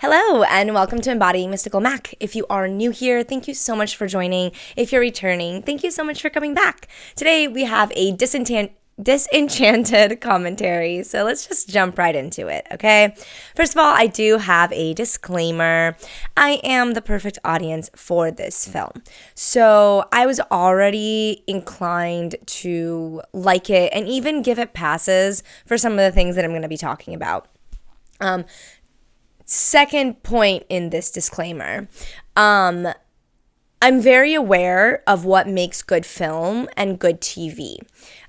Hello, and welcome to Embodying Mystical Mac. If you are new here, thank you so much for joining. If you're returning, thank you so much for coming back. Today, we have a Disenchanted commentary, so let's just jump right into it, okay? First of all, I do have a disclaimer. I am the perfect audience for this film. So I was already inclined to like it and even give it passes for some of the things that I'm going to be talking about. Second point in this disclaimer, I'm very aware of what makes good film and good TV.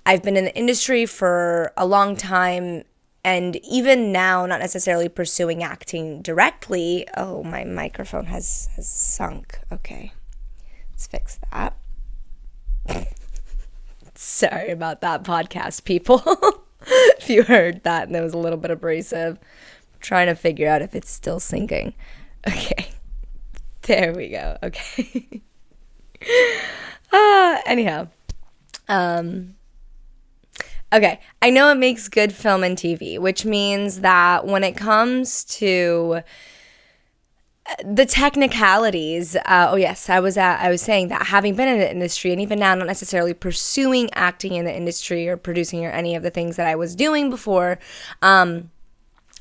I've been in the industry for a long time, and even now, not necessarily pursuing acting directly. Oh, my microphone has sunk. Okay, let's fix that. Sorry about that, podcast people. If you heard that and it was a little bit abrasive. Trying to figure out if it's still sinking. Okay. There we go. Okay. Anyhow. Okay. I know it makes good film and TV, which means that when it comes to the technicalities, I was saying that having been in the industry and even now not necessarily pursuing acting in the industry or producing or any of the things that I was doing before,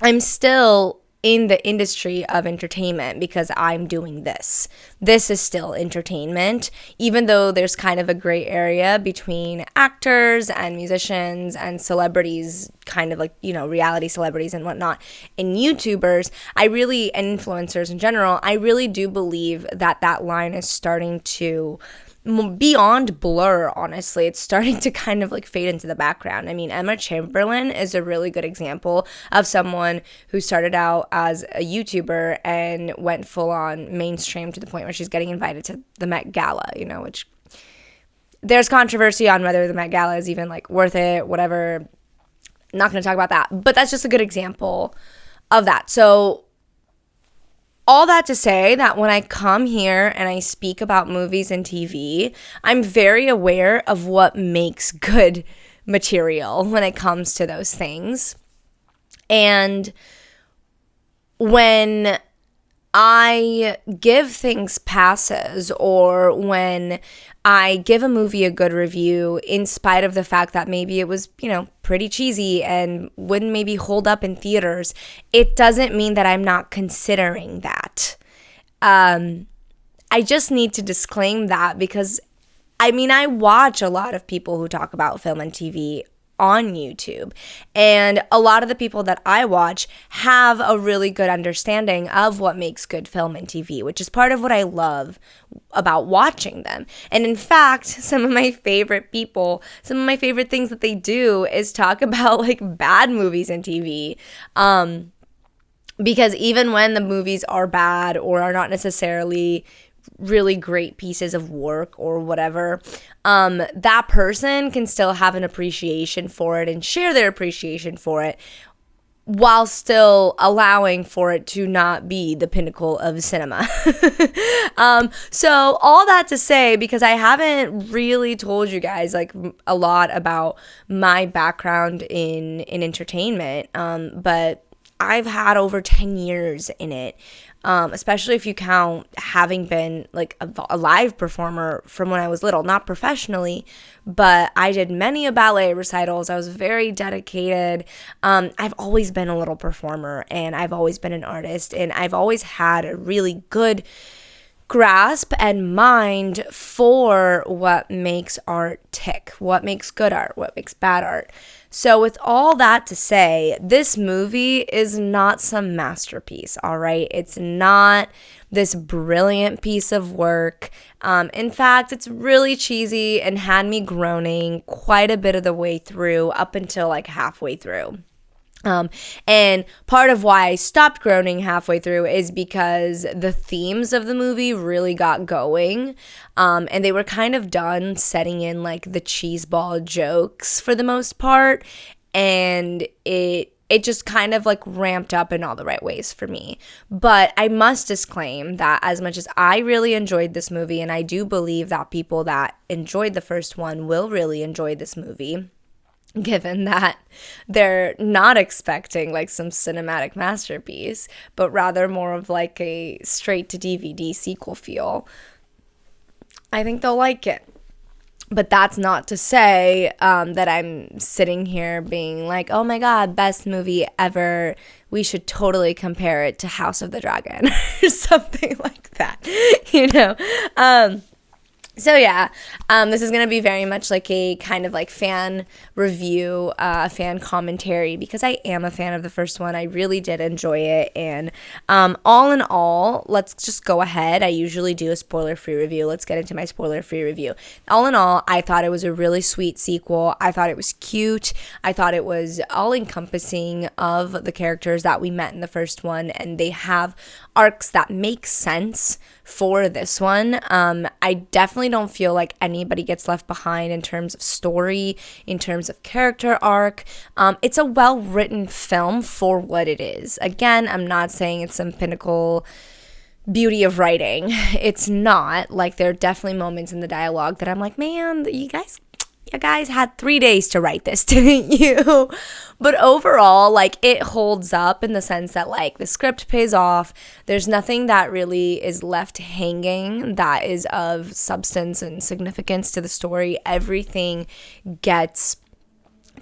I'm still in the industry of entertainment because I'm doing this. This is still entertainment, even though there's kind of a gray area between actors and musicians and celebrities, kind of like, reality celebrities and whatnot, and YouTubers, and influencers in general. I really do believe that line is starting to beyond blur, honestly. It's starting to kind of like fade into the background. I mean, Emma Chamberlain is a really good example of someone who started out as a YouTuber and went full on mainstream to the point where she's getting invited to the Met Gala, which there's controversy on whether the Met Gala is even like worth it, whatever. Not going to talk about that, but that's just a good example of that. So all that to say that when I come here and I speak about movies and TV, I'm very aware of what makes good material when it comes to those things. And when I give things passes, or when I give a movie a good review in spite of the fact that maybe it was, pretty cheesy and wouldn't maybe hold up in theaters, it doesn't mean that I'm not considering that. I just need to disclaim that because, I watch a lot of people who talk about film and TV on YouTube, and a lot of the people that I watch have a really good understanding of what makes good film and TV, which is part of what I love about watching them. And in fact, some of my favorite things that they do is talk about like bad movies and TV. Because even when the movies are bad or are not necessarily really great pieces of work or whatever, that person can still have an appreciation for it and share their appreciation for it while still allowing for it to not be the pinnacle of cinema. So all that to say, because I haven't really told you guys like a lot about my background in entertainment, but I've had over 10 years in it, especially if you count having been like a live performer from when I was little, not professionally, but I did many ballet recitals. I was very dedicated. I've always been a little performer, and I've always been an artist, and I've always had a really good grasp and mind for what makes art tick, what makes good art, what makes bad art. So with all that to say, this movie is not some masterpiece, all right? It's not this brilliant piece of work. In fact, it's really cheesy and had me groaning quite a bit of the way through, up until like halfway through. And part of why I stopped groaning halfway through is because the themes of the movie really got going, and they were kind of done setting in like the cheeseball jokes for the most part, and it just kind of like ramped up in all the right ways for me. But I must disclaim that as much as I really enjoyed this movie, and I do believe that people that enjoyed the first one will really enjoy this movie, given that they're not expecting like some cinematic masterpiece, but rather more of like a straight to DVD sequel feel. I think they'll like it. But that's not to say that I'm sitting here being like, oh my God, best movie ever. We should totally compare it to House of the Dragon or something like that, you know? So yeah, this is going to be very much like a kind of like fan review, fan commentary, because I am a fan of the first one. I really did enjoy it. And all in all, let's just go ahead. I usually do a spoiler-free review. Let's get into my spoiler-free review. All in all, I thought it was a really sweet sequel. I thought it was cute. I thought it was all-encompassing of the characters that we met in the first one, and they have arcs that make sense for this one. I definitely don't feel like anybody gets left behind in terms of story, in terms of character arc. It's a well-written film for what it is. Again, I'm not saying it's some pinnacle beauty of writing. It's not. Like, there are definitely moments in the dialogue that I'm like, man, you guys had 3 days to write this, didn't you? But overall, like, it holds up in the sense that, like, the script pays off. There's nothing that really is left hanging that is of substance and significance to the story. Everything gets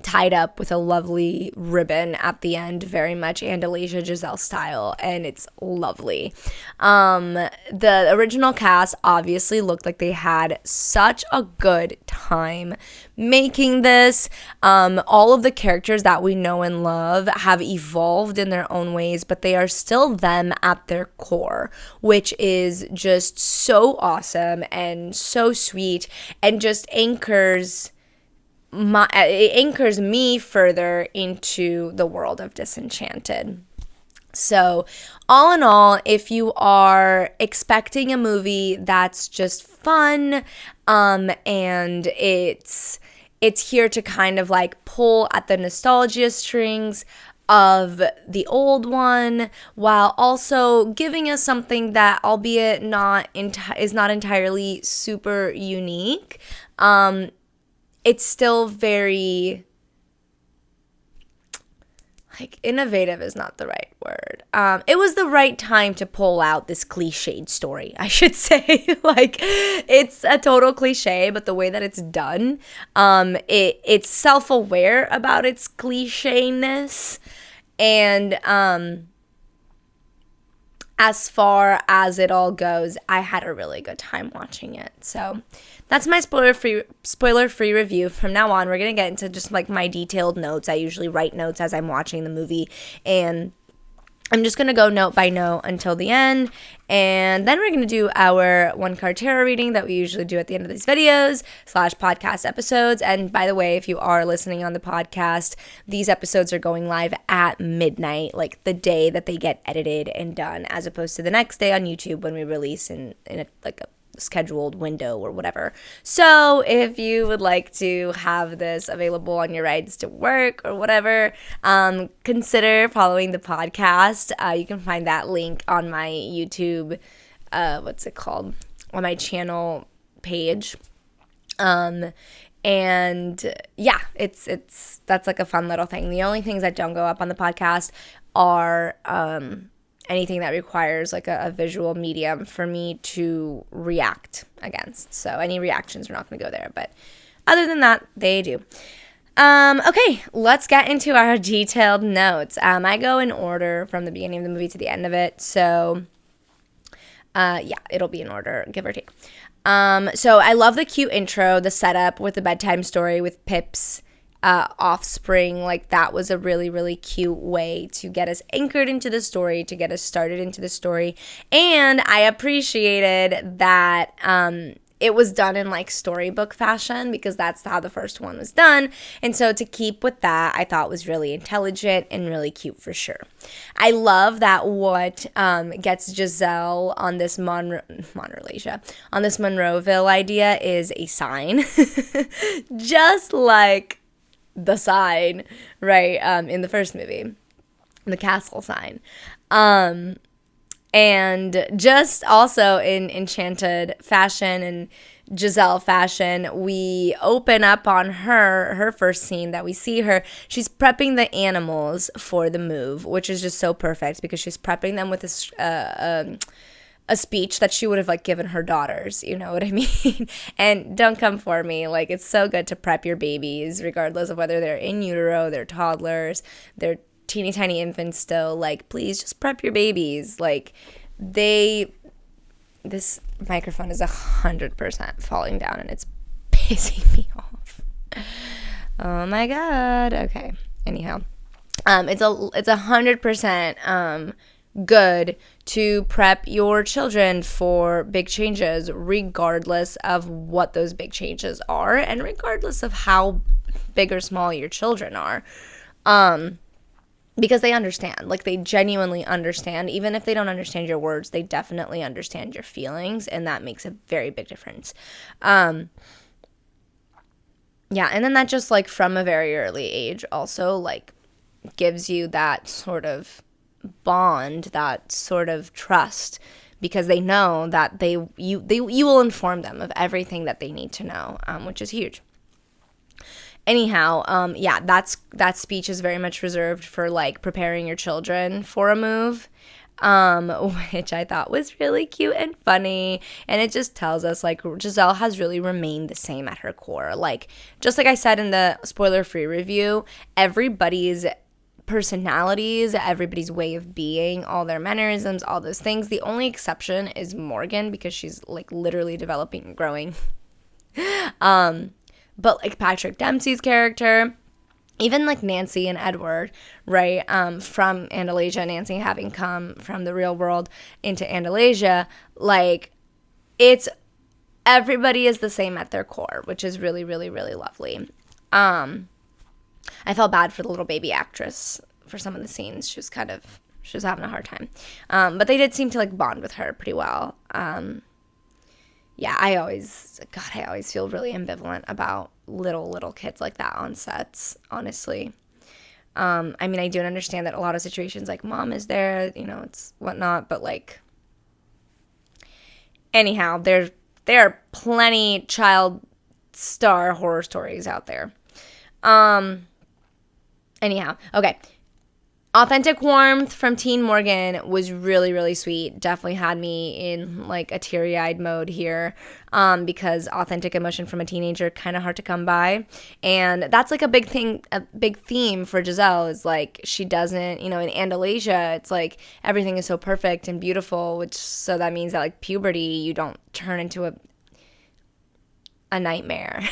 tied up with a lovely ribbon at the end, very much Andalasia Giselle style, and it's lovely. The original cast obviously looked like they had such a good time making this. All of the characters that we know and love have evolved in their own ways, but they are still them at their core, which is just so awesome and so sweet, and just anchors me further into the world of Disenchanted. So, all in all, if you are expecting a movie that's just fun, and it's here to kind of like pull at the nostalgia strings of the old one, while also giving us something that, albeit is not entirely super unique, it's still very, like, innovative is not the right word. It was the right time to pull out this cliched story, I should say. Like, it's a total cliche, but the way that it's done, it's self-aware about its clichéness. And as far as it all goes, I had a really good time watching it. So that's my spoiler-free review. From now on, we're going to get into just like my detailed notes. I usually write notes as I'm watching the movie, and I'm just going to go note by note until the end, and then we're going to do our one-card tarot reading that we usually do at the end of these videos / podcast episodes. And by the way, if you are listening on the podcast, these episodes are going live at midnight, like the day that they get edited and done, as opposed to the next day on YouTube when we release in a scheduled window or whatever. So if you would like to have this available on your rides to work or whatever, consider following the podcast. You can find that link on my YouTube, on my channel page. And yeah, that's like a fun little thing. The only things that don't go up on the podcast are anything that requires like a visual medium for me to react against. So any reactions are not going to go there, but other than that, they do. Okay, let's get into our detailed notes. I go in order from the beginning of the movie to the end of it. So yeah, it'll be in order, give or take. So I love the cute intro, the setup with the bedtime story with Pip's offspring. Like, that was a really, really cute way to get us anchored into the story, to get us started into the story. And I appreciated that it was done in like storybook fashion, because that's how the first one was done. And so to keep with that, I thought was really intelligent and really cute for sure. I love that what gets Giselle on this Monroeville idea is a sign. Just like the sign, right, in the first movie, the castle sign. And just also in Enchanted fashion, and Giselle fashion, we open up on her first scene that we see her. She's prepping the animals for the move, which is just so perfect because she's prepping them with a speech that she would have like given her daughters, you know what I mean? And don't come for me, like it's so good to prep your babies regardless of whether they're in utero, they're toddlers, they're teeny tiny infants still. Like please just prep your babies. Like this microphone is 100% falling down and it's pissing me off. Oh my god. Okay, anyhow, it's 100% good to prep your children for big changes, regardless of what those big changes are and regardless of how big or small your children are, because they understand. Like they genuinely understand. Even if they don't understand your words, they definitely understand your feelings, and that makes a very big difference. Yeah, and then that just like from a very early age also like gives you that sort of bond, that sort of trust, because they know that you will inform them of everything that they need to know, which is huge. Anyhow, yeah, that speech is very much reserved for like preparing your children for a move, which I thought was really cute and funny. And it just tells us like Giselle has really remained the same at her core. Like just like I said in the spoiler-free review, everybody's personalities, everybody's way of being, all their mannerisms, all those things. The only exception is Morgan, because she's like literally developing and growing. But like Patrick Dempsey's character, even like Nancy and Edward, right? From Andalasia, Nancy having come from the real world into Andalasia, like it's everybody is the same at their core, which is really, really, really lovely. I felt bad for the little baby actress for some of the scenes. She was having a hard time. But they did seem to like bond with her pretty well. Yeah, I always feel really ambivalent about little kids like that on sets, honestly. I mean, I do understand that a lot of situations like mom is there, you know, it's whatnot, but like, anyhow, there are plenty child star horror stories out there. Anyhow, okay. Authentic warmth from Teen Morgan was really, really sweet. Definitely had me in like a teary-eyed mode here, because authentic emotion from a teenager, kind of hard to come by. And that's like a big theme for Giselle, is like she doesn't, you know, in Andalasia, it's like everything is so perfect and beautiful, so that means that like puberty, you don't turn into a nightmare.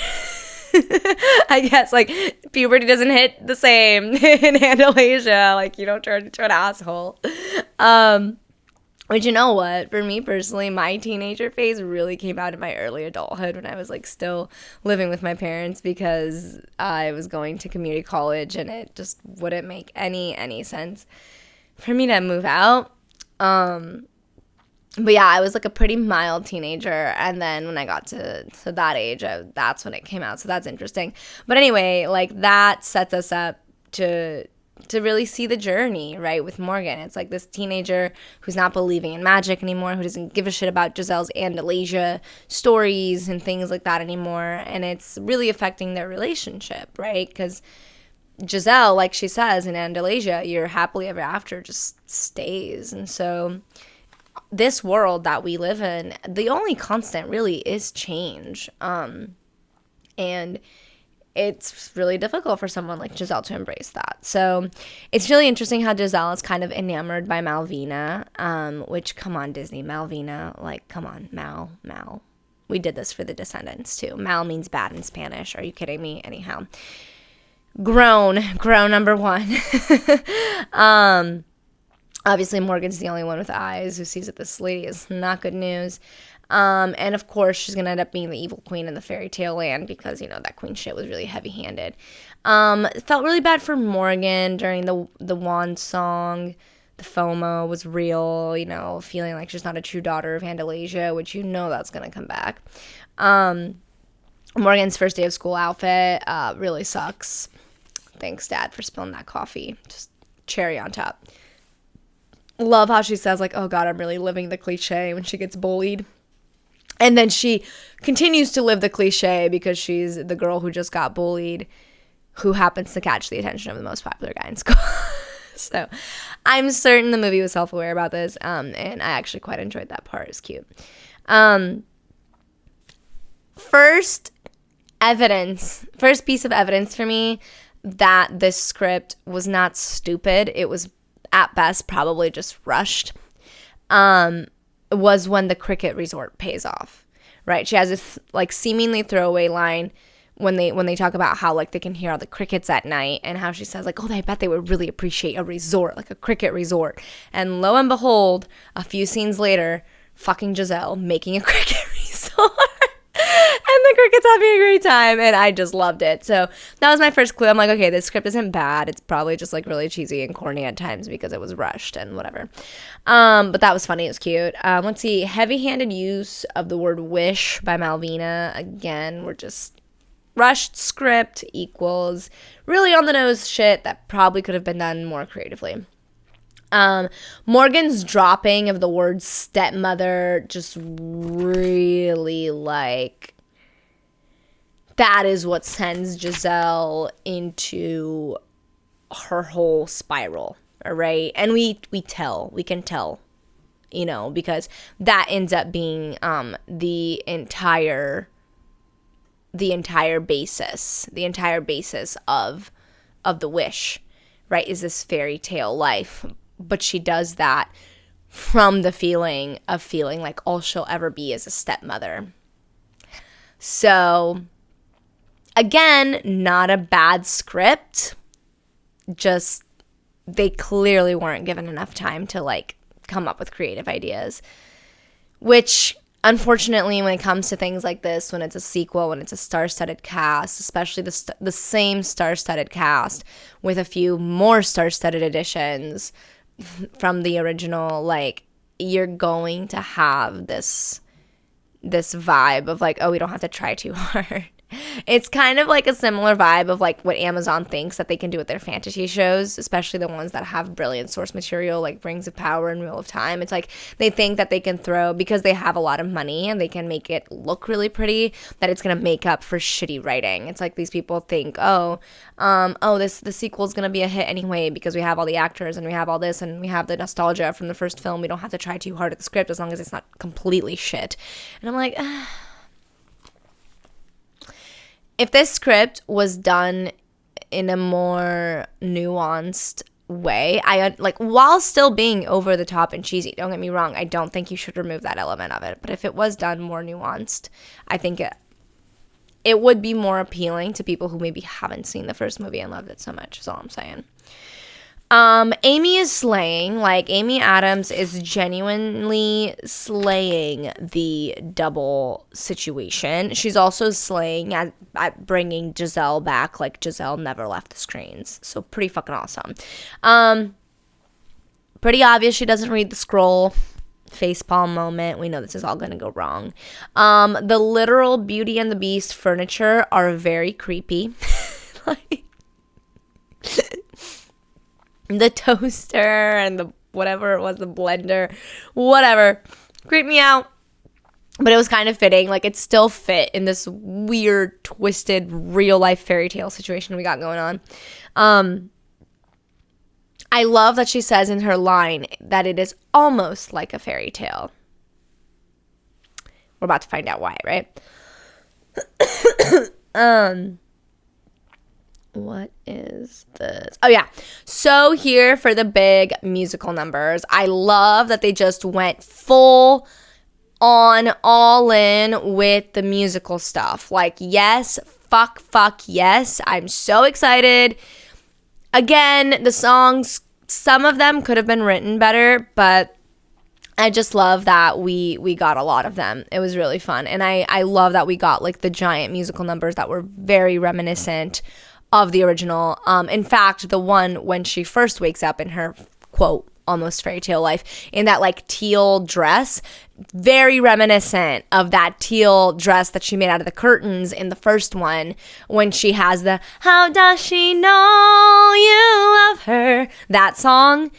I guess like puberty doesn't hit the same in Andalasia. Like you don't turn into an asshole. But you know what? For me personally, my teenager phase really came out in my early adulthood when I was like still living with my parents, because I was going to community college and it just wouldn't make any sense for me to move out. But yeah, I was like a pretty mild teenager, and then when I got to that age, that's when it came out, so that's interesting. But anyway, like that sets us up to really see the journey, right, with Morgan. It's like this teenager who's not believing in magic anymore, who doesn't give a shit about Giselle's Andalasia stories and things like that anymore, and it's really affecting their relationship, right, because Giselle, like she says in Andalasia, your happily ever after just stays, and so this world that we live in, the only constant really is change. And it's really difficult for someone like Giselle to embrace that. So it's really interesting how Giselle is kind of enamored by Malvina, which, come on, Disney, Malvina, like, come on, Mal. We did this for the Descendants, too. Mal means bad in Spanish. Are you kidding me? Anyhow. Grown number one. Obviously, Morgan's the only one with eyes who sees that this lady is not good news. And of course, she's going to end up being the evil queen in the fairy tale land, because, you know, that queen shit was really heavy-handed. It felt really bad for Morgan during the wand song. The FOMO was real, you know, feeling like she's not a true daughter of Andalasia, which you know that's going to come back. Morgan's first day of school outfit really sucks. Thanks, Dad, for spilling that coffee. Just cherry on top. Love how she says, like, oh, God, I'm really living the cliche when she gets bullied. And then she continues to live the cliche because she's the girl who just got bullied, who happens to catch the attention of the most popular guy in school. So I'm certain the movie was self-aware about this, and I actually quite enjoyed that part. It was cute. First piece of evidence for me that this script was not stupid, it was at best probably just rushed, was when the cricket resort pays off, right? She has this like seemingly throwaway line when they talk about how like they can hear all the crickets at night, and how she says like, oh, I bet they would really appreciate a resort, like a cricket resort. And lo and behold, a few scenes later, fucking Giselle making a cricket resort. And the cricket's having a great time, and I just loved it. So that was my first clue. I'm like, okay, this script isn't bad. It's probably just like really cheesy and corny at times because it was rushed and whatever. But that was funny. It was cute. Let's see. Heavy-handed use of the word wish by Malvina. Again, we're just rushed script equals really on the nose shit that probably could have been done more creatively. Morgan's dropping of the word stepmother, just really like, that is what sends Giselle into her whole spiral, all right? And we can tell, you know, because that ends up being the entire basis of the wish, right, is this fairy tale life. But she does that from the feeling like all she'll ever be is a stepmother. So, again, not a bad script. Just, they clearly weren't given enough time to, like, come up with creative ideas. Which, unfortunately, when it comes to things like this, when it's a sequel, when it's a star-studded cast, especially the same star-studded cast with a few more star-studded additions from the original, like, you're going to have this vibe of like, oh, we don't have to try too hard. It's kind of like a similar vibe of like what Amazon thinks that they can do with their fantasy shows, especially the ones that have brilliant source material like Rings of Power and Wheel of Time. It's like they think that they can throw, because they have a lot of money and they can make it look really pretty, that it's going to make up for shitty writing. It's like these people think, the sequel is going to be a hit anyway because we have all the actors and we have all this and we have the nostalgia from the first film. We don't have to try too hard at the script as long as it's not completely shit. And I'm like, if this script was done in a more nuanced way, while still being over the top and cheesy, don't get me wrong, I don't think you should remove that element of it. But if it was done more nuanced, I think it would be more appealing to people who maybe haven't seen the first movie and loved it so much, is all I'm saying. Amy is slaying. Like, Amy Adams is genuinely slaying the double situation. She's also slaying at bringing Giselle back. Like, Giselle never left the screens. So, pretty fucking awesome. Pretty obvious she doesn't read the scroll. Facepalm moment. We know this is all going to go wrong. The literal Beauty and the Beast furniture are very creepy. Like... the toaster and the whatever it was, the blender, whatever, creeped me out. But it was kind of fitting. Like, it still fit in this weird, twisted, real-life fairy tale situation we got going on. I love that she says in her line that it is almost like a fairy tale. We're about to find out why, right? What is this? Oh, yeah. So here for the big musical numbers. I love that they just went full on, all in with the musical stuff. Like, yes, fuck, yes. I'm so excited. Again, the songs, some of them could have been written better, but I just love that we got a lot of them. It was really fun. And I love that we got, like, the giant musical numbers that were very reminiscent of the original. In fact, the one when she first wakes up in her, quote, almost fairy tale life, in that, like, teal dress, very reminiscent of that teal dress that she made out of the curtains in the first one, when she has the "How does she know you love her?" that song.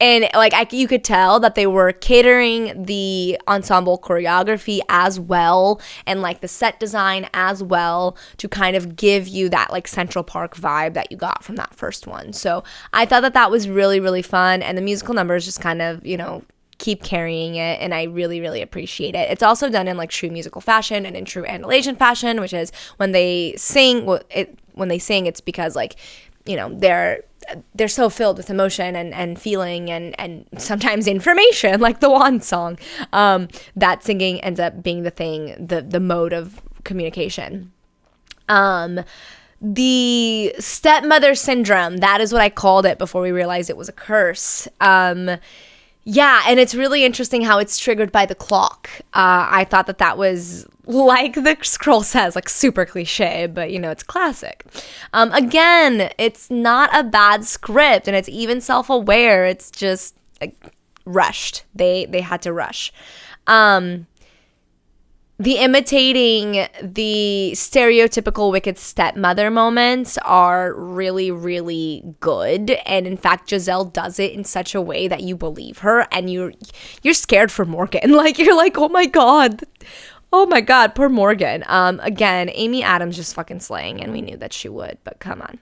And like you could tell that they were catering the ensemble choreography as well, and like the set design as well, to kind of give you that like Central Park vibe that you got from that first one. So I thought that that was really, really fun, and the musical numbers just kind of, you know, keep carrying it, and I really, really appreciate it. It's also done in like true musical fashion and in true Andalasian fashion, which is when they sing, it's because like, you know, they're so filled with emotion and feeling and sometimes information, like the Wand song, that singing ends up being the mode of communication. The stepmother syndrome, that is what I called it before we realized it was a curse. Yeah, and it's really interesting how it's triggered by the clock. I thought that was, like the scroll says, like super cliche, but you know, it's classic. Again, it's not a bad script, and it's even self-aware. It's just rushed. They had to rush. The imitating the stereotypical wicked stepmother moments are really, really good. And in fact, Giselle does it in such a way that you believe her, and you're scared for Morgan. Like, you're like, oh my God, poor Morgan. Again, Amy Adams just fucking slaying, and we knew that she would, but come on.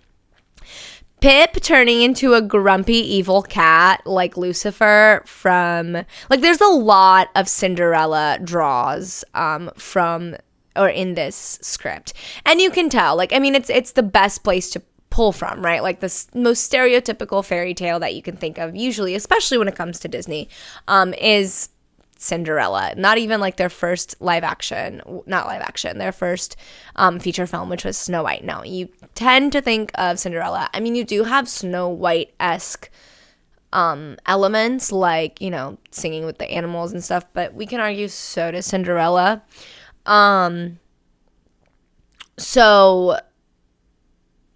Pip turning into a grumpy evil cat like Lucifer from, like, there's a lot of Cinderella draws from or in this script, and you can tell, like, I mean, it's the best place to pull from, right? Like the most stereotypical fairy tale that you can think of, usually, especially when it comes to Disney, is Cinderella. Not even like their first their first feature film, which was Snow White. No, you tend to think of Cinderella. I mean, you do have Snow White-esque elements, like, you know, singing with the animals and stuff, but we can argue so does Cinderella. So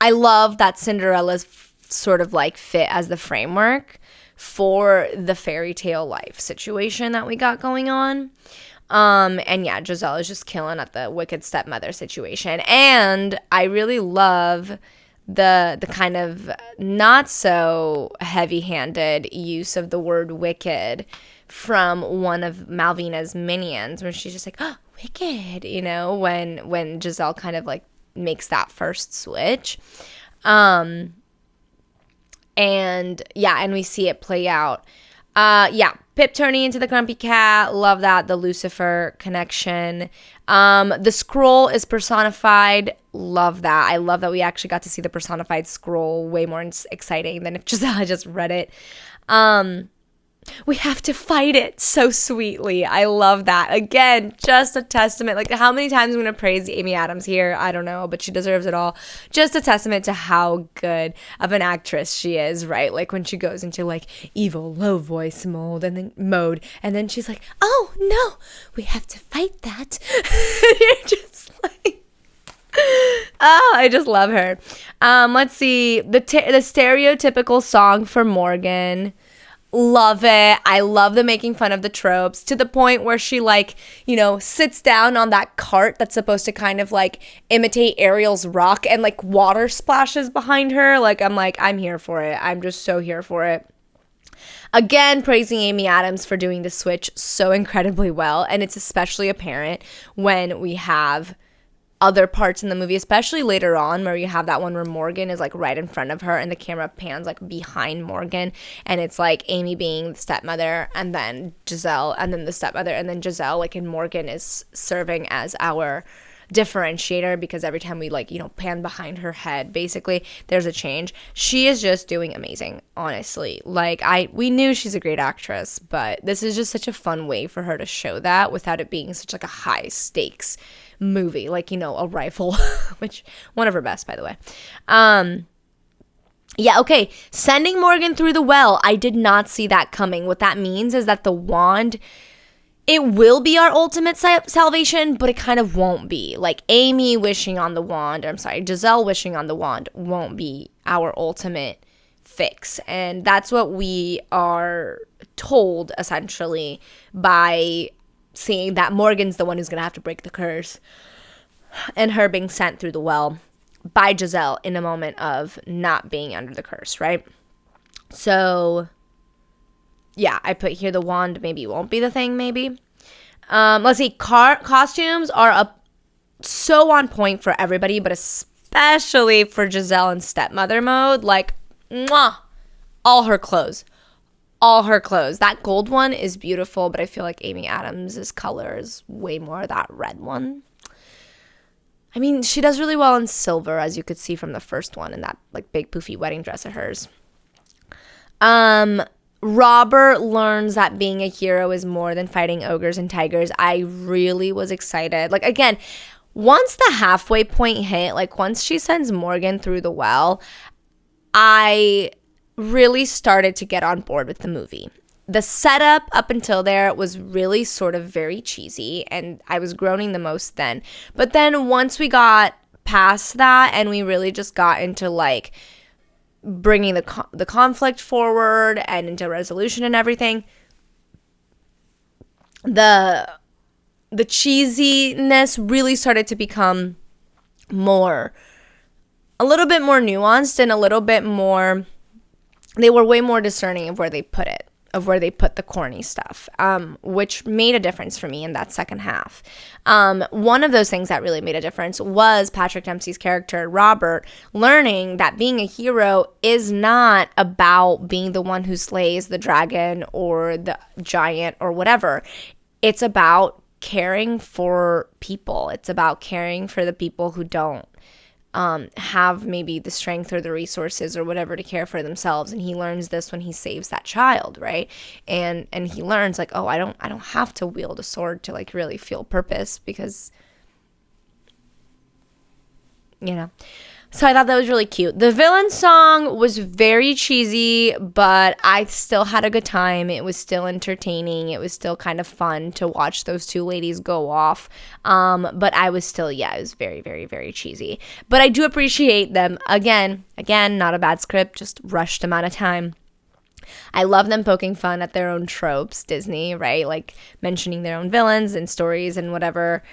I love that Cinderella's sort of like fit as the framework for the fairy tale life situation that we got going on. And yeah, Giselle is just killing at the wicked stepmother situation. And I really love the kind of not so heavy-handed use of the word wicked from one of Malvina's minions, where she's just like, oh, wicked, you know, when Giselle kind of like makes that first switch. And yeah, and we see it play out. Yeah, Pip turning into the grumpy cat. Love that. The Lucifer connection. The scroll is personified. Love that. I love that we actually got to see the personified scroll. Way more exciting than if Giselle just read it. We have to fight it so sweetly. I love that. Again, just a testament. Like, how many times I'm going to praise Amy Adams here? I don't know, but she deserves it all. Just a testament to how good of an actress she is, right? Like, when she goes into, like, evil, low voice mode, and then she's like, oh, no, we have to fight that. You're just like... Oh, I just love her. Let's see. The stereotypical song for Morgan... Love it. I love the making fun of the tropes, to the point where she, like, you know, sits down on that cart that's supposed to kind of like imitate Ariel's rock, and like water splashes behind her. Like, I'm here for it. I'm just so here for it. Again, praising Amy Adams for doing the switch so incredibly well. And it's especially apparent when we have other parts in the movie, especially later on, where you have that one where Morgan is like right in front of her and the camera pans like behind Morgan, and it's like Amy being the stepmother, and then Giselle, and then the stepmother, and then Giselle, like, and Morgan is serving as our differentiator, because every time we, like, you know, pan behind her head, basically there's a change. She is just doing amazing, honestly. Like, we knew she's a great actress, but this is just such a fun way for her to show that without it being such like a high stakes movie, like, you know, a rifle, which one of her best, by the way. Yeah, okay, sending Morgan through the well. I did not see that coming. What that means is that the wand, it will be our ultimate salvation, but it kind of won't be. Like, Amy wishing on the wand, Giselle wishing on the wand won't be our ultimate fix. And that's what we are told, essentially, by seeing that Morgan's the one who's going to have to break the curse, and her being sent through the well by Giselle in a moment of not being under the curse, right? So, yeah, I put here the wand maybe won't be the thing, maybe. Let's see. Costumes are so on point for everybody, but especially for Giselle in stepmother mode. Like, mwah, all her clothes. All her clothes. That gold one is beautiful, but I feel like Amy Adams' color is way more that red one. I mean, she does really well in silver, as you could see from the first one in that like big poofy wedding dress of hers. Robert learns that being a hero is more than fighting ogres and tigers. I really was excited. Like, again, once the halfway point hit, like once she sends Morgan through the well, I really started to get on board with the movie. The setup up until there was really sort of very cheesy, and I was groaning the most then. But then once we got past that and we really just got into like bringing the conflict forward and into resolution and everything, the cheesiness really started to become a little bit more nuanced and a little bit more, they were way more discerning of where they put it, of where they put the corny stuff, which made a difference for me in that second half. One of those things that really made a difference was Patrick Dempsey's character, Robert, learning that being a hero is not about being the one who slays the dragon or the giant or whatever. It's about caring for people. It's about caring for the people who don't have maybe the strength or the resources or whatever to care for themselves. And he learns this when he saves that child, right? And he learns like, oh, I don't have to wield a sword to like really feel purpose, because, you know. So I thought that was really cute. The villain song was very cheesy, but I still had a good time. It was still entertaining. It was still kind of fun to watch those two ladies go off. But I was still, it was very, very, very cheesy. But I do appreciate them. Again, not a bad script, just rushed amount of time. I love them poking fun at their own tropes, Disney, right? Like mentioning their own villains and stories and whatever.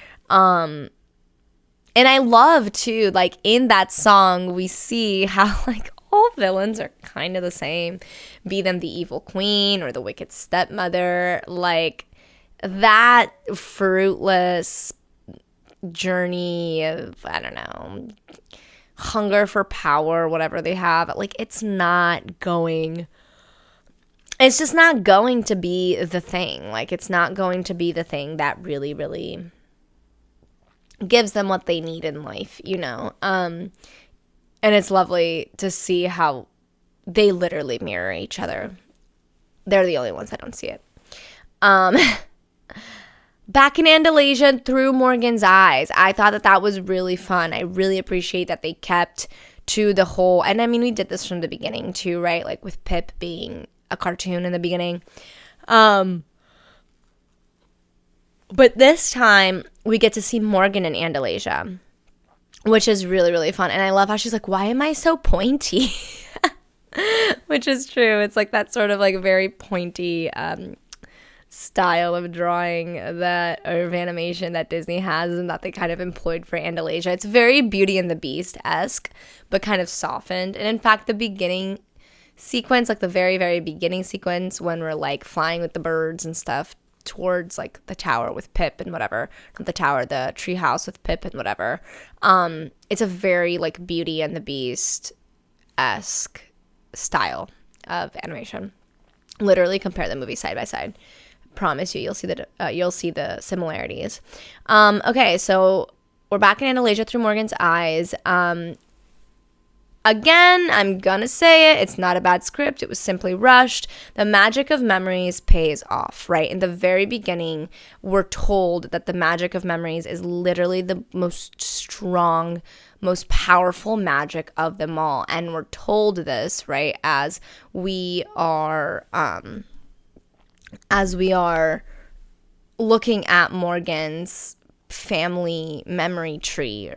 And I love, too, like, in that song, we see how, like, all villains are kind of the same. Be them the evil queen or the wicked stepmother. Like, that fruitless journey of, I don't know, hunger for power, whatever they have. Like, it's just not going to be the thing. Like, it's not going to be the thing that really, really gives them what they need in life, you know. And it's lovely to see how they literally mirror each other. They're the only ones that don't see it. Back in Andalasia through Morgan's eyes, I thought that was really fun. I really appreciate that they kept to the whole, and I mean, we did this from the beginning too, right? Like with Pip being a cartoon in the beginning. But this time, we get to see Morgan in Andalasia, which is really, really fun. And I love how she's like, why am I so pointy? Which is true. It's like that sort of like very pointy style of drawing or of animation that Disney has and that they kind of employed for Andalasia. It's very Beauty and the Beast-esque, but kind of softened. And in fact, the beginning sequence, like the very, very beginning sequence when we're like flying with the birds and stuff, towards like the tower with Pip and whatever, not the tower, the treehouse with Pip and whatever. It's a very like Beauty and the Beast-esque style of animation. Literally compare the movies side by side. Promise you, you'll see the similarities. Okay, so we're back in Andalasia through Morgan's eyes. Again, I'm gonna say it, it's not a bad script, it was simply rushed. The magic of memories pays off, right? In the very beginning, we're told that the magic of memories is literally the most strong, most powerful magic of them all. And we're told this, right, as we are looking at Morgan's family memory tree,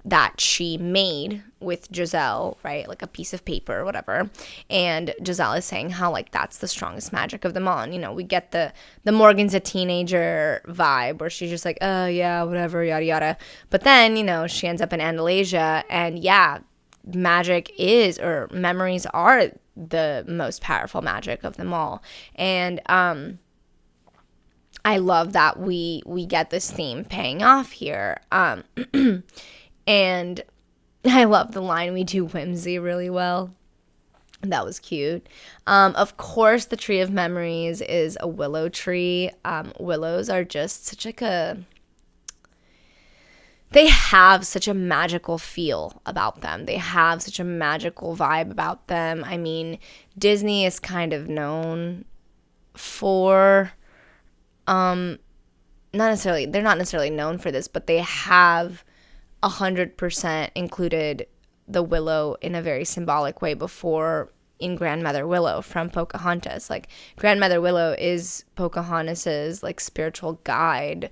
that she made with Giselle, right? Like a piece of paper or whatever. And Giselle is saying how like that's the strongest magic of them all. And, you know, we get the Morgan's a teenager vibe where she's just like, oh yeah, whatever, yada yada. But then, you know, she ends up in Andalasia and yeah, magic is, or memories are, the most powerful magic of them all. And I love that we get this theme paying off here. And I love the line, "We do whimsy really well." That was cute. Of course, the tree of memories is a willow tree. Willows are just such like they have such a magical feel about them. They have such a magical vibe about them. I mean, Disney is kind of known for, they're not necessarily known for this, but they have 100% included the willow in a very symbolic way before in Grandmother Willow from Pocahontas. Like, Grandmother Willow is Pocahontas's like spiritual guide,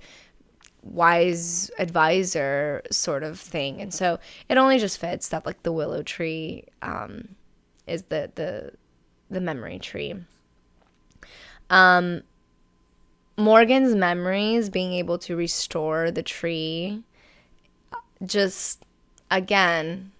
wise advisor sort of thing. And so it only just fits that like the willow tree is the memory tree. Morgan's memories, being able to restore the tree, just, again,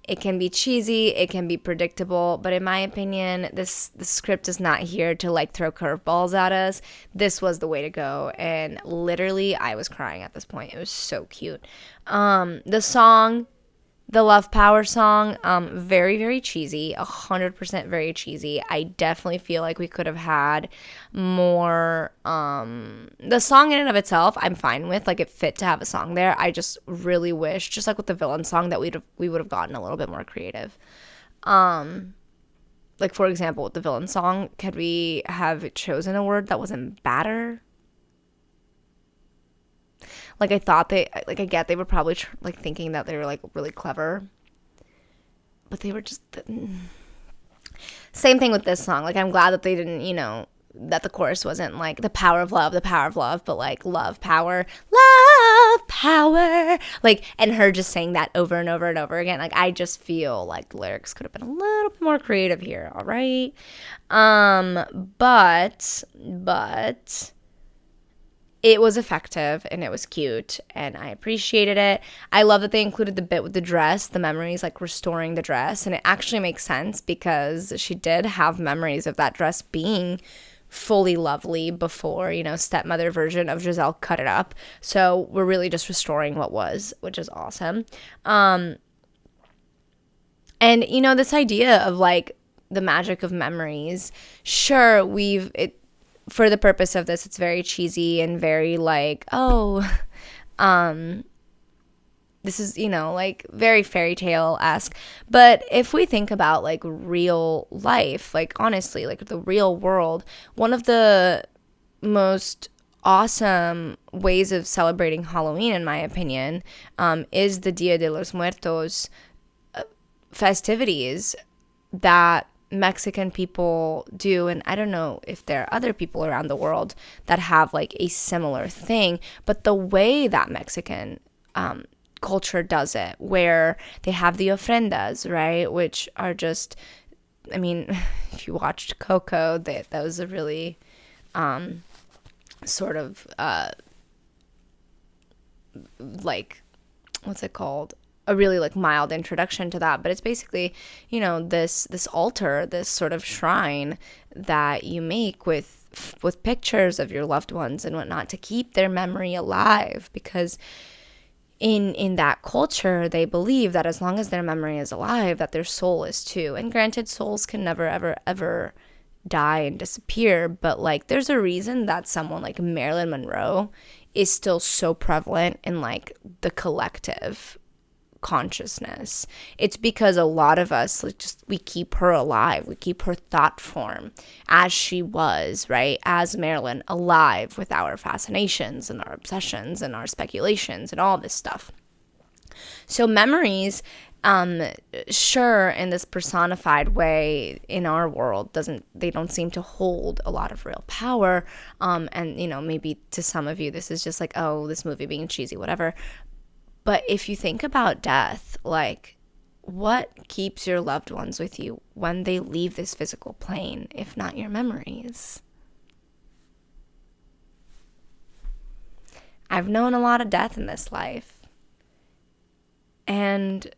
it can be cheesy, it can be predictable, but in my opinion, the script is not here to like throw curveballs at us. This was the way to go, and literally I was crying at this point. It was so cute. The song, the Love Power song, very, very cheesy, 100% very cheesy. I definitely feel like we could have had more. The song in and of itself, I'm fine with. Like, it fit to have a song there. I just really wish, just like with the villain song, that we would have gotten a little bit more creative. Like, for example, with the villain song, could we have chosen a word that wasn't batter? Like, I thought they were probably like thinking that they were like really clever, but they were just same thing with this song. Like, I'm glad that they didn't, that the chorus wasn't like the power of love, but like love power, like, and her just saying that over and over and over again. Like, I just feel like the lyrics could have been a little bit more creative here. All right. But it was effective and it was cute and I appreciated it. I love that they included the bit with the dress, the memories, like restoring the dress. And it actually makes sense because she did have memories of that dress being fully lovely before, stepmother version of Giselle cut it up. So we're really just restoring what was, which is awesome. And, this idea of like the magic of memories, sure, for the purpose of this, it's very cheesy and very like, this is, like very fairy tale-esque. But if we think about like real life, like honestly, like the real world, one of the most awesome ways of celebrating Halloween, in my opinion, is the Dia de los Muertos festivities that Mexican people do. And I don't know if there are other people around the world that have like a similar thing, but the way that Mexican culture does it, where they have the ofrendas, right, which are just, I mean, if you watched Coco, that was a really sort of like, what's it called, a really like mild introduction to that. But it's basically, this altar, this sort of shrine that you make with pictures of your loved ones and whatnot to keep their memory alive, because in that culture they believe that as long as their memory is alive, that their soul is too. And granted, souls can never ever die and disappear, but like there's a reason that someone like Marilyn Monroe is still so prevalent in like the collective consciousness. It's because a lot of us, like, we keep her alive. We keep her thought form as she was, right? As Marilyn, alive with our fascinations and our obsessions and our speculations and all this stuff. So memories, sure, in this personified way in our world, they don't seem to hold a lot of real power. And maybe to some of you this is just like, oh, this movie being cheesy, whatever. But if you think about death, like, what keeps your loved ones with you when they leave this physical plane, if not your memories? I've known a lot of death in this life. And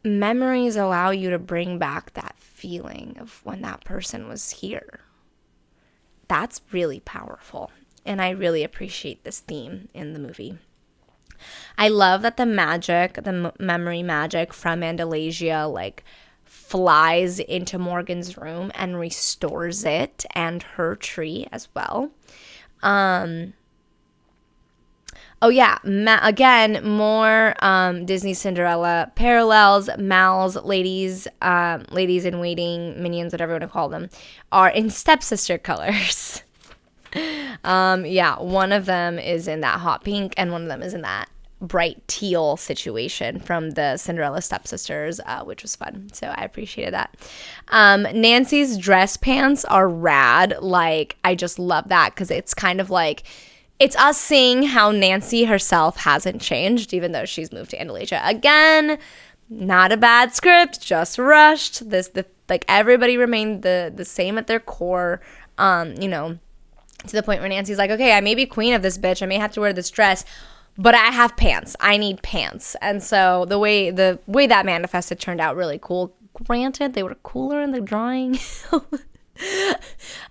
memories allow you to bring back that feeling of when that person was here. That's really powerful. And I really appreciate this theme in the movie. I love that the magic, the memory magic from Andalasia, like, flies into Morgan's room and restores it and her tree as well. Oh yeah, again, more Disney Cinderella parallels. Mal's ladies in waiting, minions, whatever you want to call them, are in stepsister colors. Yeah, one of them is in that hot pink and one of them is in that bright teal situation from the Cinderella stepsisters, which was fun. So I appreciated that. Nancy's dress pants are rad. Like, I just love that because it's kind of like, it's us seeing how Nancy herself hasn't changed, even though she's moved to Andalasia. Again, not a bad script, just rushed. Like, everybody remained the same at their core, you know, to the point where Nancy's like, okay, I may be queen of this bitch. I may have to wear this dress, but I have pants. I need pants. And so the way that manifested turned out really cool. Granted, they were cooler in the drawing.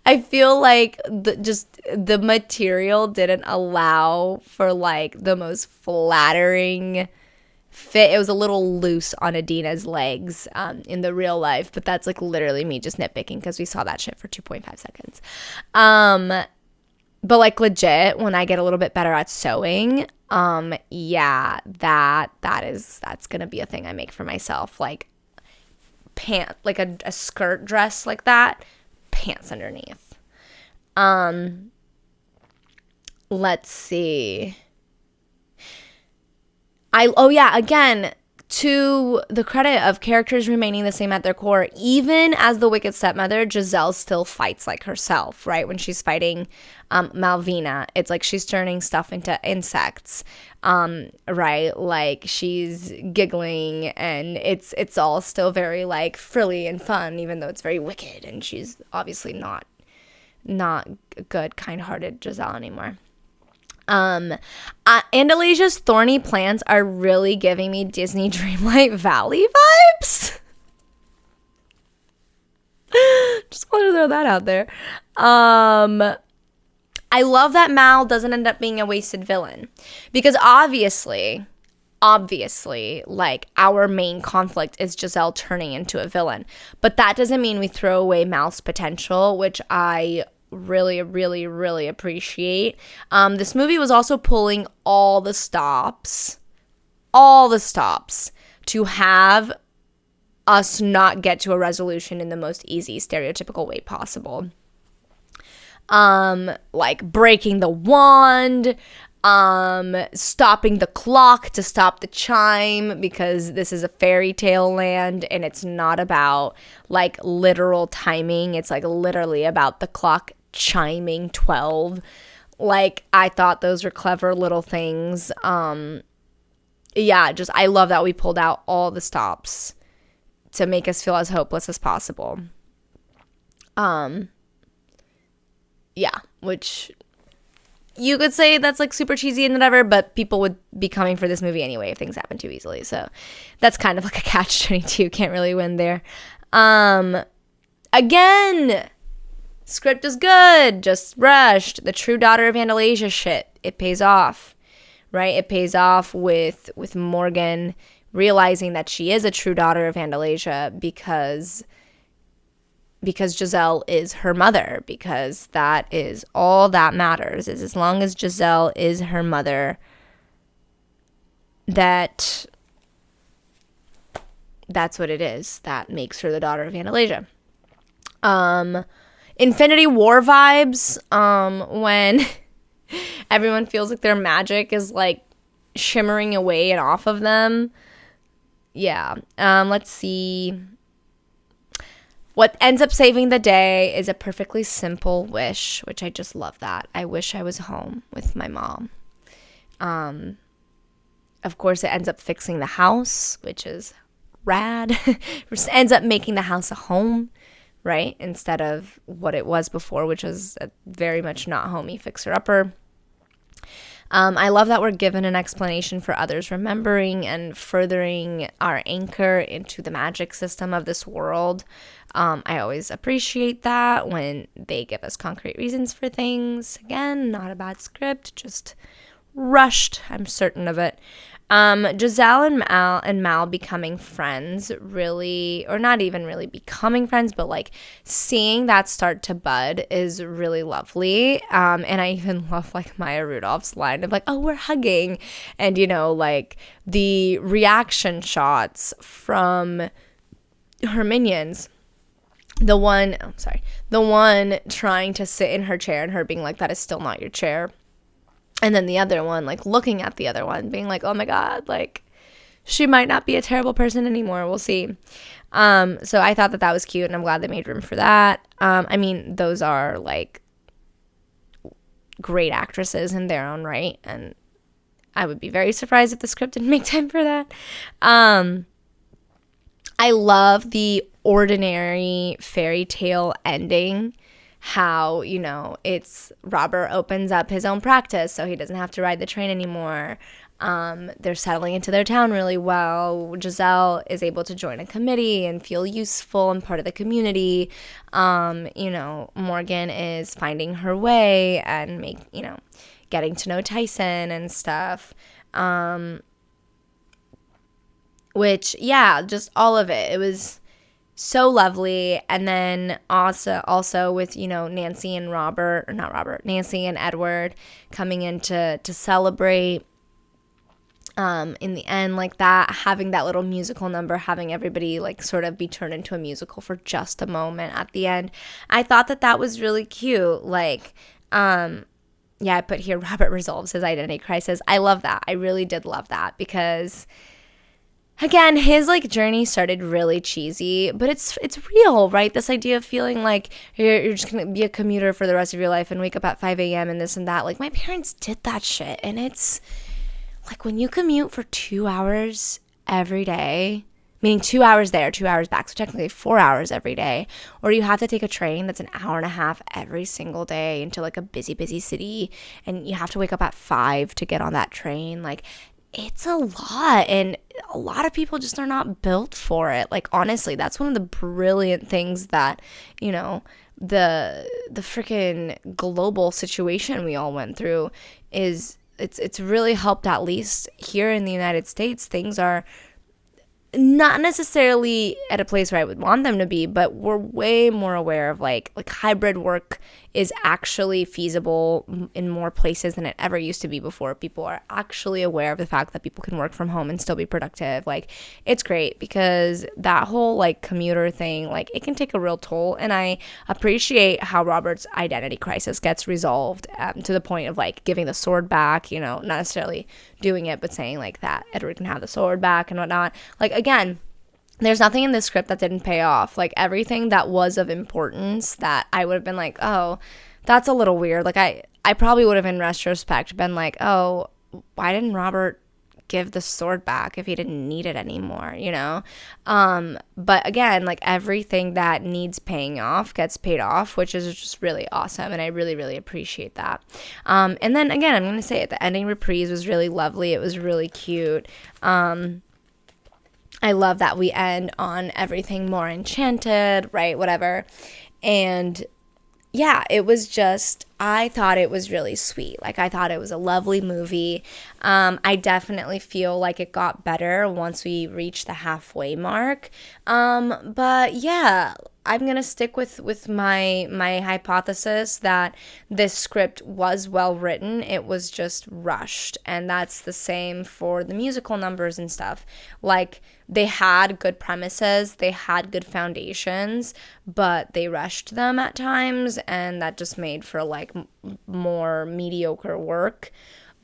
I feel like the material didn't allow for, like, the most flattering fit. It was a little loose on Adina's legs in the real life, but that's, like, literally me just nitpicking because we saw that shit for 2.5 seconds. But, like, legit, when I get a little bit better at sewing, yeah, that's gonna be a thing I make for myself. Like, like a skirt dress like that, pants underneath. Let's see. Again, to the credit of characters remaining the same at their core, even as the wicked stepmother, Giselle still fights like herself, right? When she's fighting Malvina, it's like she's turning stuff into insects, right? Like, she's giggling, and it's all still very, like, frilly and fun, even though it's very wicked, and she's obviously not good, kind-hearted Giselle anymore. Andalasia's thorny plants are really giving me Disney Dreamlight Valley vibes. Just want to throw that out there. I love that Mal doesn't end up being a wasted villain, because obviously, like, our main conflict is Giselle turning into a villain, but that doesn't mean we throw away Mal's potential, which I really, really, really appreciate. This movie was also pulling all the stops to have us not get to a resolution in the most easy, stereotypical way possible. Like breaking the wand, stopping the clock to stop the chime, because this is a fairy tale land and it's not about, like, literal timing. It's, like, literally about the clock chiming 12. Like, I thought those were clever little things. Yeah, just, I love that we pulled out all the stops to make us feel as hopeless as possible. Yeah, which you could say that's, like, super cheesy and whatever, but people would be coming for this movie anyway if things happen too easily. So that's kind of like a catch-22. Can't really win there. Again, script is good, just rushed. The true daughter of Andalasia shit, it pays off, right? It pays off with Morgan realizing that she is a true daughter of Andalasia because Giselle is her mother, because that is all that matters, is as long as Giselle is her mother, that's what it is that makes her the daughter of Andalasia. Infinity War vibes, when everyone feels like their magic is, like, shimmering away and off of them. Yeah. Let's see. What ends up saving the day is a perfectly simple wish, which I just love that. I wish I was home with my mom. Of course, it ends up fixing the house, which is rad. It ends up making the house a home, right? Instead of what it was before, which was a very much not homey fixer-upper. I love that we're given an explanation for others remembering and furthering our anchor into the magic system of this world. I always appreciate that when they give us concrete reasons for things. Again, not a bad script, just rushed. I'm certain of it. Giselle and Mal becoming friends really, or not even really becoming friends, but like seeing that start to bud is really lovely. And I even love like Maya Rudolph's line of like, oh, we're hugging. And, you know, like the reaction shots from her minions. The one trying to sit in her chair and her being like, that is still not your chair. And then the other one, like, looking at the other one, being like, oh, my God, like, she might not be a terrible person anymore. We'll see. So I thought that was cute, and I'm glad they made room for that. I mean, those are, like, great actresses in their own right, and I would be very surprised if the script didn't make time for that. I love the ordinary fairy tale ending. How, you know, it's Robert opens up his own practice so he doesn't have to ride the train anymore. They're settling into their town really well. Giselle is able to join a committee and feel useful and part of the community. You know, Morgan is finding her way and getting to know Tyson and stuff. Which, yeah, just all of it. It was so lovely. And then also with, you know, Nancy and Nancy and Edward coming in to celebrate in the end, like that, having that little musical number, having everybody like sort of be turned into a musical for just a moment at the end. I thought that was really cute. Like, yeah, I put here Robert resolves his identity crisis. I love that. I really did love that because, again, his like journey started really cheesy, but it's real, right? This idea of feeling like you're just gonna be a commuter for the rest of your life and wake up at 5 a.m. and this and that. Like, my parents did that shit, and it's like when you commute for 2 hours every day, meaning 2 hours there, 2 hours back, so technically 4 hours every day, or you have to take a train that's an hour and a half every single day into like a busy city, and you have to wake up at 5 to get on that train, like, it's a lot, and a lot of people just are not built for it. Like, honestly, that's one of the brilliant things that, you know, the freaking global situation we all went through is it's really helped. At least here in the United States, things are not necessarily at a place where I would want them to be, but we're way more aware of like hybrid work is actually feasible in more places than it ever used to be before. People are actually aware of the fact that people can work from home and still be productive. Like, it's great because that whole like commuter thing, like, it can take a real toll. And I appreciate how Robert's identity crisis gets resolved to the point of like giving the sword back, you know, not necessarily doing it, but saying like that Edward can have the sword back and whatnot. Like, again, there's nothing in this script that didn't pay off. Like, everything that was of importance that I would have been like, oh, that's a little weird. Like, I probably would have in retrospect been like, oh, why didn't Robert give the sword back if he didn't need it anymore, you know? But again, like, everything that needs paying off gets paid off, which is just really awesome. And I really, really appreciate that. And then again, I'm going to say it, the ending reprise was really lovely. It was really cute. I love that we end on everything more enchanted, right? Whatever. And yeah, it was just, I thought it was really sweet. Like, I thought it was a lovely movie. I definitely feel like it got better once we reached the halfway mark. But yeah, I'm going to stick with my hypothesis that this script was well written. It was just rushed. And that's the same for the musical numbers and stuff. Like, they had good premises, they had good foundations, but they rushed them at times, and that just made for like more mediocre work.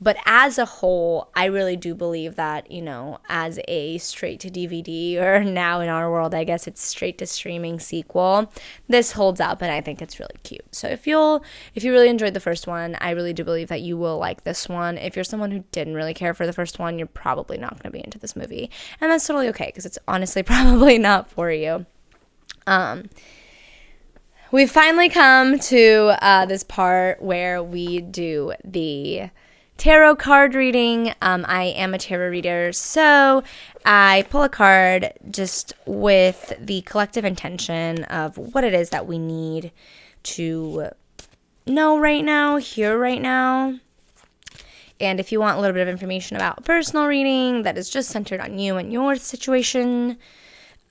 But as a whole, I really do believe that, you know, as a straight to DVD, or now in our world, I guess it's straight to streaming sequel, this holds up, and I think it's really cute. So if you really enjoyed the first one, I really do believe that you will like this one. If you're someone who didn't really care for the first one, you're probably not going to be into this movie. And that's totally okay, because it's honestly probably not for you. We've finally come to this part where we do the tarot card reading. I am a tarot reader, so I pull a card just with the collective intention of what it is that we need to know right now, hear right now. And if you want a little bit of information about a personal reading that is just centered on you and your situation,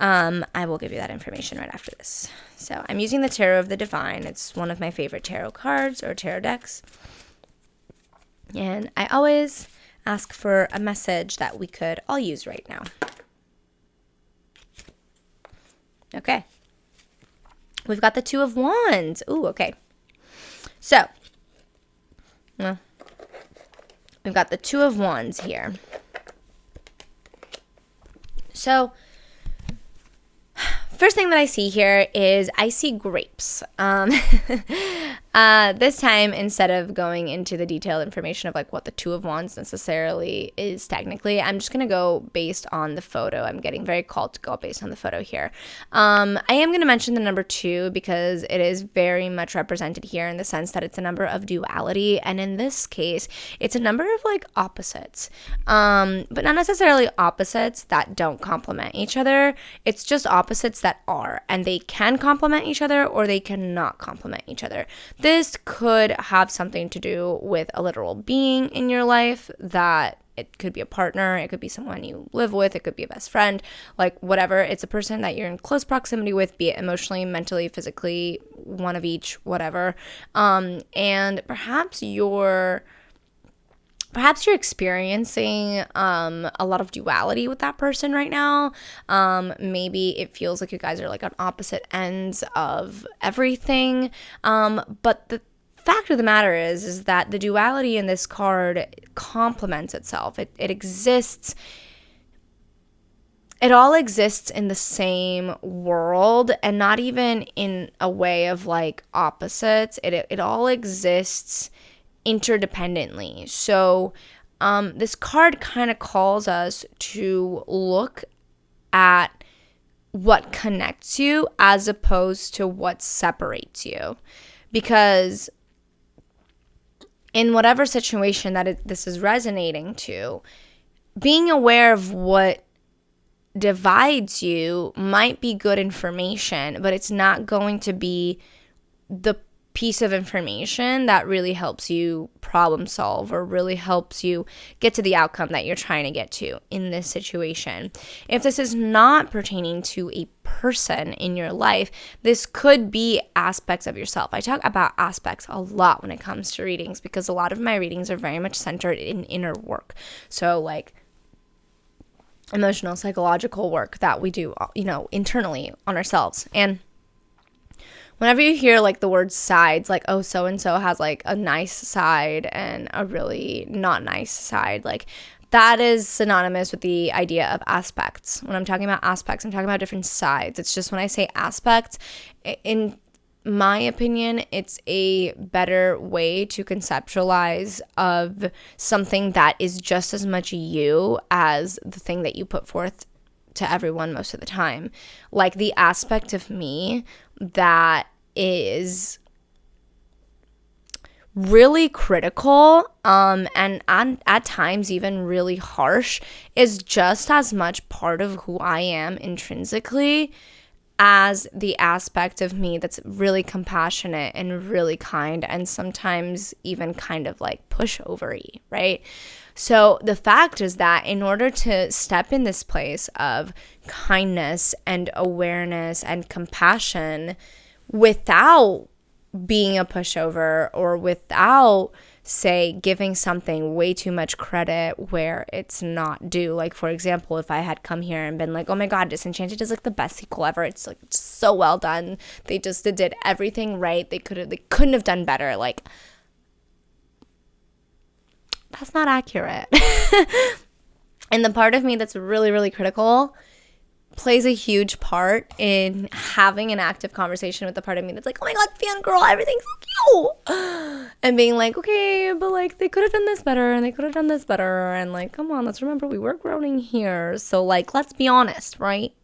I will give you that information right after this. So I'm using the Tarot of the Divine. It's one of my favorite tarot cards or tarot decks. And I always ask for a message that we could all use right now. Okay. We've got the Two of Wands. Ooh, okay. So, well, we've got the Two of Wands here. So, first thing that I see here is I see grapes. This time, instead of going into the detailed information of like what the Two of Wands necessarily is technically, I'm just going to go based on the photo. I'm getting very called to go based on the photo here. I am going to mention the number 2 because it is very much represented here in the sense that it's a number of duality. And in this case, it's a number of like opposites, but not necessarily opposites that don't complement each other. It's just opposites that are, and they can complement each other or they cannot complement each other. This could have something to do with a literal being in your life, that it could be a partner, it could be someone you live with, it could be a best friend, like whatever. It's a person that you're in close proximity with, be it emotionally, mentally, physically, one of each, whatever. And perhaps you're experiencing a lot of duality with that person right now. Maybe it feels like you guys are like on opposite ends of everything. But the fact of the matter is that the duality in this card complements itself. It exists. It all exists in the same world, and not even in a way of like opposites. It all exists interdependently. So this card kind of calls us to look at what connects you as opposed to what separates you, because in whatever situation that this is resonating to, being aware of what divides you might be good information, but it's not going to be the piece of information that really helps you problem solve or really helps you get to the outcome that you're trying to get to in this situation. If this is not pertaining to a person in your life, this could be aspects of yourself. I talk about aspects a lot when it comes to readings because a lot of my readings are very much centered in inner work. So like emotional, psychological work that we do, internally on ourselves. And whenever you hear like the word sides, like, oh, so-and-so has like a nice side and a really not nice side, like that is synonymous with the idea of aspects. When I'm talking about aspects, I'm talking about different sides. It's just when I say aspects, in my opinion, it's a better way to conceptualize of something that is just as much you as the thing that you put forth to everyone most of the time. Like the aspect of me that is really critical and at times even really harsh is just as much part of who I am intrinsically as the aspect of me that's really compassionate and really kind and sometimes even kind of like pushover-y, right? So the fact is that in order to step in this place of kindness and awareness and compassion without being a pushover or without, say, giving something way too much credit where it's not due. Like, for example, if I had come here and been like, oh my God, Disenchanted is like the best sequel ever. It's like so well done. They just did everything right. They couldn't have done better. Like, that's not accurate. And the part of me that's really, really critical plays a huge part in having an active conversation with the part of me that's like, oh my God, fangirl, everything's so cute. And being like, okay, but like they could have done this better and they could have done this better. And like, come on, let's remember we were growing here. So like, let's be honest, right?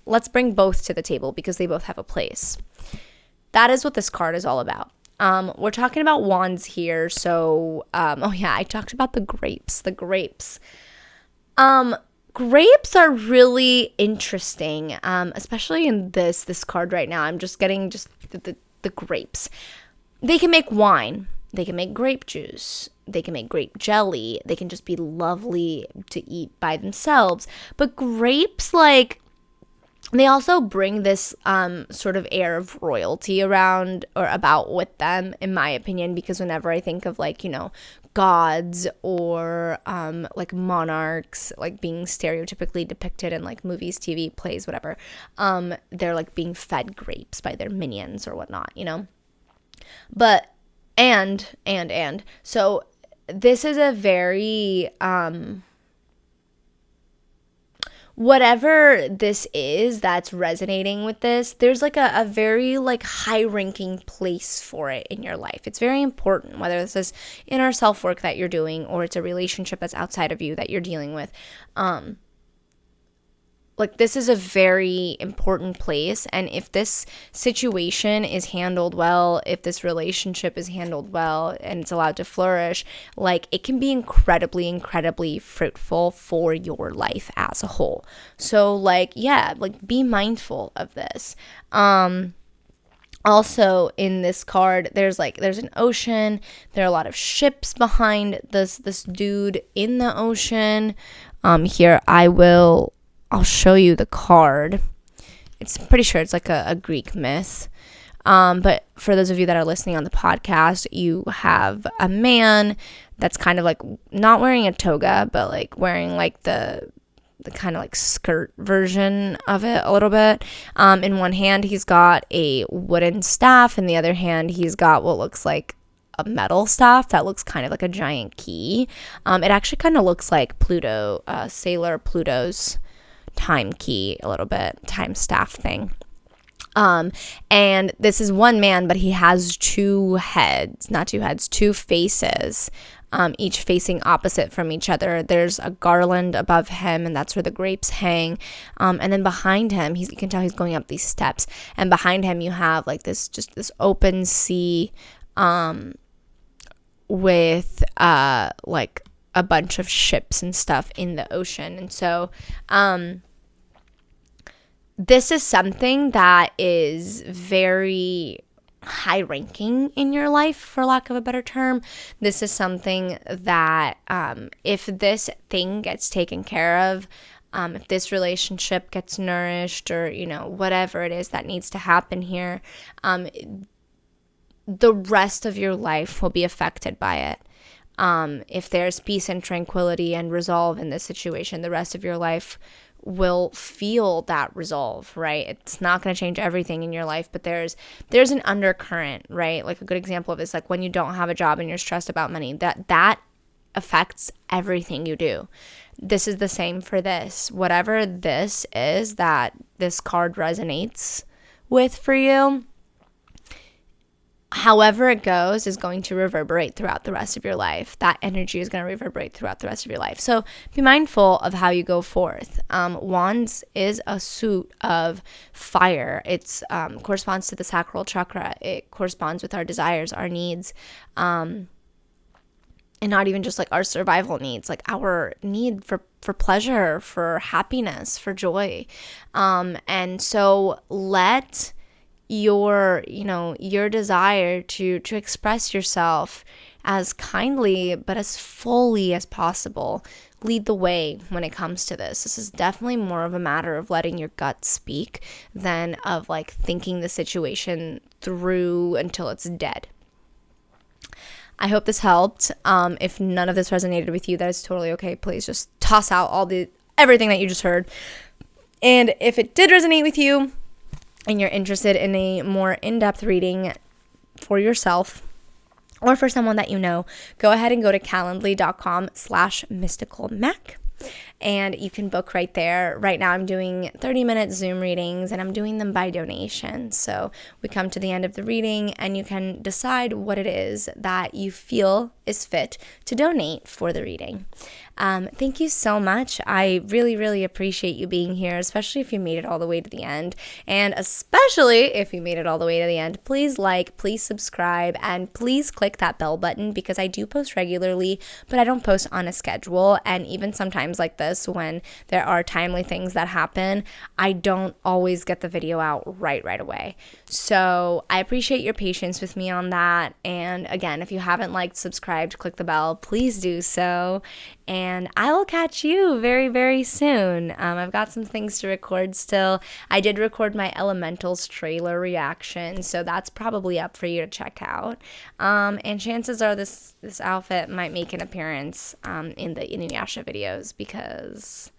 Let's bring both to the table because they both have a place. That is what this card is all about. We're talking about wands here. So, oh yeah, I talked about the grapes. Grapes are really interesting, especially in this card right now. I'm just getting the grapes. They can make wine. They can make grape juice. They can make grape jelly. They can just be lovely to eat by themselves. But grapes, like, they also bring this sort of air of royalty around or about with them, in my opinion, because whenever I think of, like, gods or like monarchs, like being stereotypically depicted in like movies, TV, plays, whatever, they're like being fed grapes by their minions or whatnot, But, and so this is a very, whatever this is that's resonating with this, there's like a very like high-ranking place for it in your life. It's very important, whether this is inner self-work that you're doing or it's a relationship that's outside of you that you're dealing with. Like, this is a very important place, and if this situation is handled well, if this relationship is handled well and it's allowed to flourish, like, it can be incredibly, incredibly fruitful for your life as a whole. So, like, yeah, like, be mindful of this. Also, in this card, there's an ocean. There are a lot of ships behind this dude in the ocean. Here, I'll show you the card. It's pretty sure it's like a Greek myth. But for those of you that are listening on the podcast, you have a man that's kind of like not wearing a toga, but like wearing like the kind of like skirt version of it a little bit. In one hand, he's got a wooden staff. In the other hand, he's got what looks like a metal staff that looks kind of like a giant key. It actually kind of looks like Pluto, Sailor Pluto's time key a little bit, time staff thing. And this is one man, but he has two faces, each facing opposite from each other. There's a garland above him, and that's where the grapes hang. And then behind him, you can tell he's going up these steps, and behind him you have like this open sea, with like a bunch of ships and stuff in the ocean. And so, this is something that is very high ranking in your life, for lack of a better term. This is something that, if this thing gets taken care of, if this relationship gets nourished, or, whatever it is that needs to happen here, the rest of your life will be affected by it. If there's peace and tranquility and resolve in this situation, the rest of your life will feel that resolve, right? It's not going to change everything in your life, but there's an undercurrent, right? Like, a good example of it is like when you don't have a job and you're stressed about money, that affects everything you do. This is the same for this. Whatever this is that this card resonates with for you, however it goes is going to reverberate throughout the rest of your life. That energy is going to reverberate throughout the rest of your life. So be mindful of how you go forth. Wands is a suit of fire. It's corresponds to the sacral chakra. It corresponds with our desires, our needs, and not even just like our survival needs, like our need for pleasure, for happiness, for joy. And so let your desire to express yourself as kindly but as fully as possible lead the way when it comes to this. This is definitely more of a matter of letting your gut speak than of like thinking the situation through until it's dead. I hope this helped. If none of this resonated with you, that is totally okay. Please just toss out everything that you just heard. And if it did resonate with you, and you're interested in a more in-depth reading for yourself or for someone that you know, go ahead and go to calendly.com/mysticalmac and you can book right there. Right now I'm doing 30-minute Zoom readings, and I'm doing them by donation. So we come to the end of the reading and you can decide what it is that you feel is fit to donate for the reading. Thank you so much. I really, really appreciate you being here, especially if you made it all the way to the end. And especially if you made it all the way to the end, please like, please subscribe, and please click that bell button, because I do post regularly, but I don't post on a schedule. And even sometimes like this, when there are timely things that happen, I don't always get the video out right away. So I appreciate your patience with me on that. And again, if you haven't liked, subscribed, click the bell, please do so. And I will catch you very, very soon. I've got some things to record still. I did record my Elementals trailer reaction, so that's probably up for you to check out. And chances are this outfit might make an appearance in the Inuyasha videos, because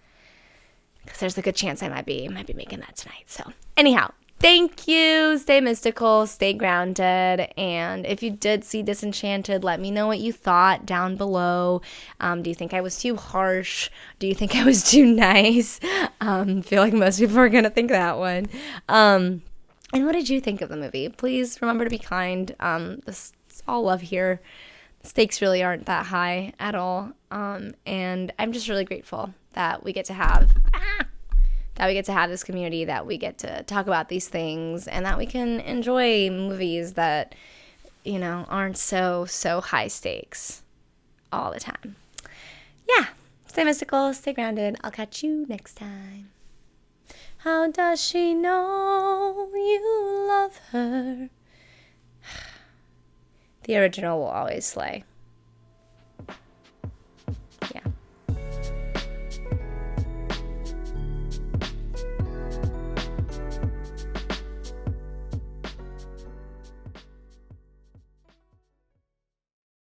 there's a good chance I might be making that tonight. So anyhow, thank you. Stay mystical, stay grounded. And if you did see Disenchanted, let me know what you thought down below. Do you think I was too harsh? Do you think I was too nice? I feel like most people are going to think that one. And what did you think of the movie? Please remember to be kind. This is all love here. Stakes really aren't that high at all. And I'm just really grateful that we get to have this community, that we get to talk about these things, and that we can enjoy movies that, aren't so high stakes all the time. Yeah, stay mystical, stay grounded. I'll catch you next time. How does she know you love her? The original will always slay.